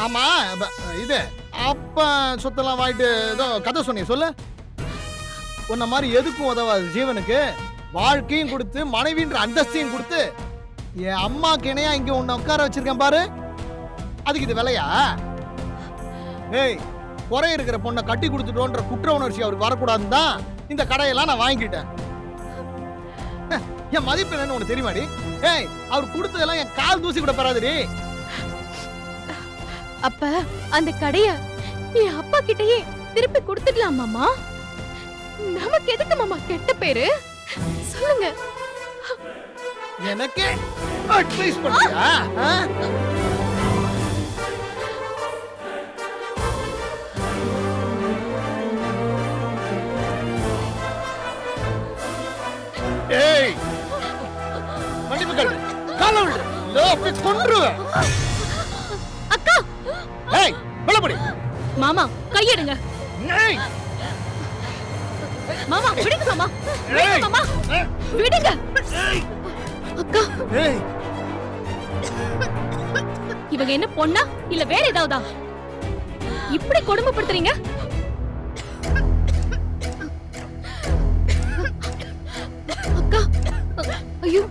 ஆமா இது அப்ப சொத்தெல்லாம் வாங்கிட்டு ஏதோ கதை சொன்னீங்க சொல்லு. உன்ன மாதிரி எதுக்கும் உதவாது ஜீவனுக்கு வாழ்க்கையும் கொடுத்து மனைவின்ற அந்தஸ்தையும் கொடுத்து என் அம்மாக்கு இணையா இங்க உன்னை உட்கார வச்சிருக்கேன் பாரு. அதுக்கு இது விலையா? ஏய், குறை இருக்கிற பொண்ணை கட்டி கொடுத்துட்டோன்ற குற்ற உணர்ச்சி அவருக்கு வரக்கூடாதுன்னு தான் இந்த கடையெல்லாம் நான் வாங்கிக்கிட்டேன். என் மதிப்பு என்னன்னு உனக்கு தெரியுமாடி? ஏய், அவர் கொடுத்ததெல்லாம் என் கால் தூசி கூட பெறாதுடி. அப்ப அந்த கடைய என் அப்பா கிட்டயே திருப்பி கொடுத்துடலாம் மாமா. நமக்கு எதுக்கு மாமா கெட்ட பேரு சொல்லுங்க. எனக்கு அட்வைஸ் பண்ணியா? ஏய், மன்னிப்பு கேளு. கால விடு. லோப்பி கொன்றுவேன். அக்கா. ஏய், வெளிய மாமா கையெடுங்க. ஏய், மாமா விடுங்க மாமா. விடுங்க மாமா. விடுங்க. அக்கா. ஏய், இவங்க என்ன பொண்ணா இல்ல வேற ஏதாவதா? இப்படி கொடுமைப்படுத்துறீங்க? அக்கா. ஐயோ